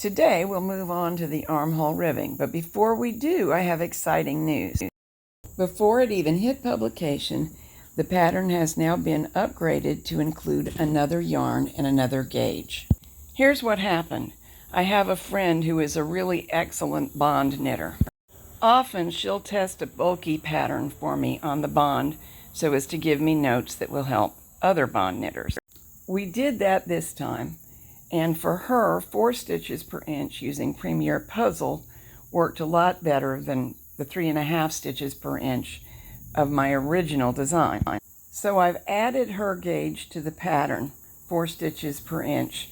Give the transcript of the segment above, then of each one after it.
Today we'll move on to the armhole ribbing, but before we do, I have exciting news. Before it even hit publication, the pattern has now been upgraded to include another yarn and another gauge. Here's what happened. I have a friend who is a really excellent bond knitter. Often she'll test a bulky pattern for me on the bond so as to give me notes that will help other bond knitters. We did that this time, and for her, 4 stitches per inch using Premier Puzzle worked a lot better than the 3.5 stitches per inch of my original design. So I've added her gauge to the pattern, 4 stitches per inch,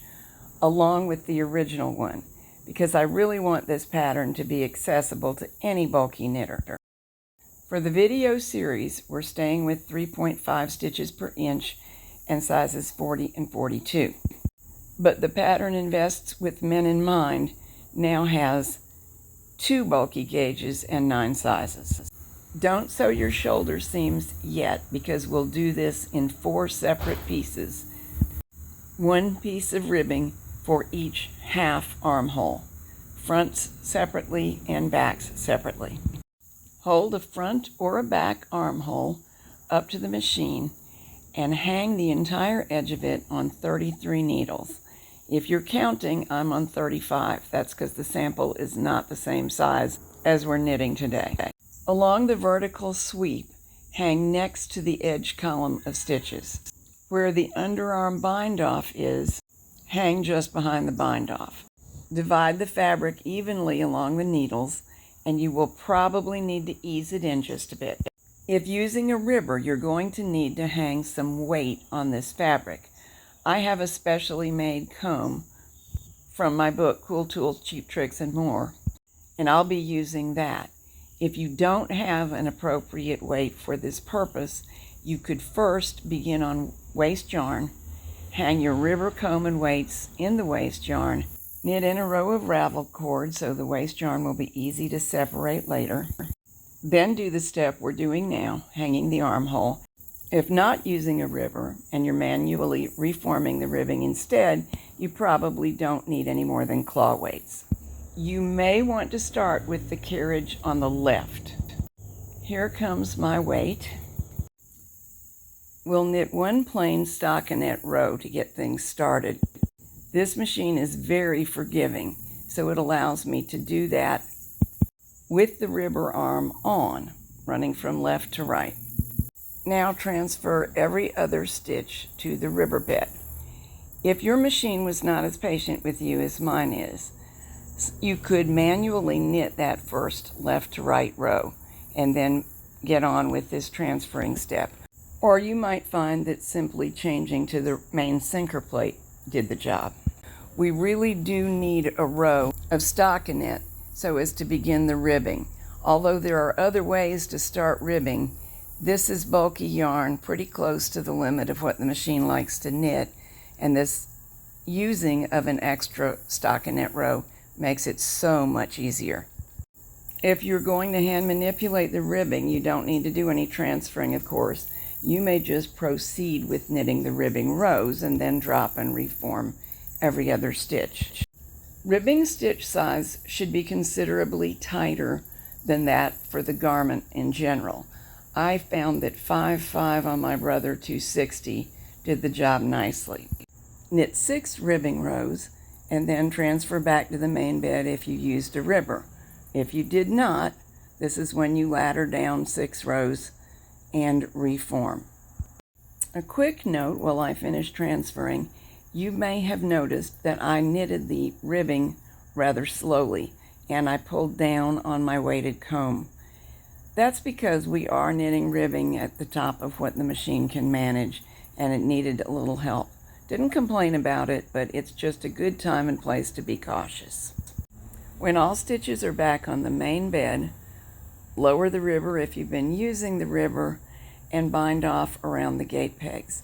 along with the original one, because I really want this pattern to be accessible to any bulky knitter. For the video series, we're staying with 3.5 stitches per inch and sizes 40 and 42. But the pattern Invests with Men in Mind now has 2 bulky gauges and 9 sizes. Don't sew your shoulder seams yet, because we'll do this in 4 separate pieces. 1 piece of ribbing for each half armhole, fronts separately and backs separately. Hold a front or a back armhole up to the machine and hang the entire edge of it on 33 needles. If you're counting, I'm on 35. That's because the sample is not the same size as we're knitting today. Along the vertical sweep, hang next to the edge column of stitches. Where the underarm bind-off is, hang just behind the bind-off. Divide the fabric evenly along the needles, and you will probably need to ease it in just a bit. If using a ribber, you're going to need to hang some weight on this fabric. I have a specially made comb from my book, Cool Tools, Cheap Tricks, and More, and I'll be using that. If you don't have an appropriate weight for this purpose, you could first begin on waste yarn, hang your ribber comb and weights in the waste yarn, knit in a row of ravel cord so the waste yarn will be easy to separate later. Then do the step we're doing now, hanging the armhole. If not using a ribber and you're manually reforming the ribbing instead, you probably don't need any more than claw weights. You may want to start with the carriage on the left. Here comes my weight. We'll knit 1 plain stockinette row to get things started. This machine is very forgiving, so it allows me to do that with the ribber arm on, running from left to right. Now transfer every other stitch to the ribber bed. If your machine was not as patient with you as mine is, you could manually knit that first left to right row and then get on with this transferring step. Or you might find that simply changing to the main sinker plate did the job. We really do need a row of stockinette so as to begin the ribbing. Although there are other ways to start ribbing, this is bulky yarn, pretty close to the limit of what the machine likes to knit, and this using of an extra stockinette row makes it so much easier. If you're going to hand manipulate the ribbing, you don't need to do any transferring, of course. You may just proceed with knitting the ribbing rows and then drop and reform every other stitch. Ribbing stitch size should be considerably tighter than that for the garment in general. I found that 5.5 on my Brother 260 did the job nicely. Knit 6 ribbing rows and then transfer back to the main bed if you used a ribber. If you did not, this is when you ladder down 6 rows and reform. A quick note while I finish transferring, you may have noticed that I knitted the ribbing rather slowly and I pulled down on my weighted comb. That's because we are knitting ribbing at the top of what the machine can manage, and it needed a little help. Didn't complain about it, but it's just a good time and place to be cautious. When all stitches are back on the main bed, lower the ribber if you've been using the ribber, and bind off around the gate pegs.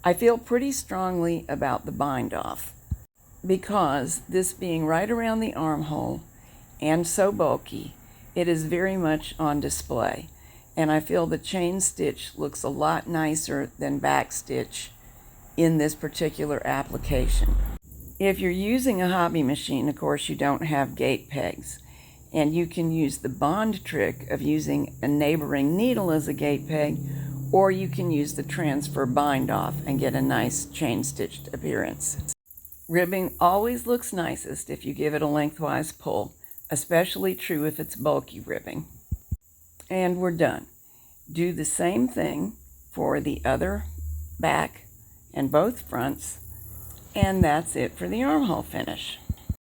I feel pretty strongly about the bind off because this being right around the armhole and so bulky, it is very much on display, and I feel the chain stitch looks a lot nicer than back stitch in this particular application. If you're using a hobby machine, of course, you don't have gate pegs. And you can use the bond trick of using a neighboring needle as a gate peg, or you can use the transfer bind off and get a nice chain stitched appearance. Ribbing always looks nicest if you give it a lengthwise pull, especially true if it's bulky ribbing. And we're done. Do the same thing for the other back and both fronts, and that's it for the armhole finish.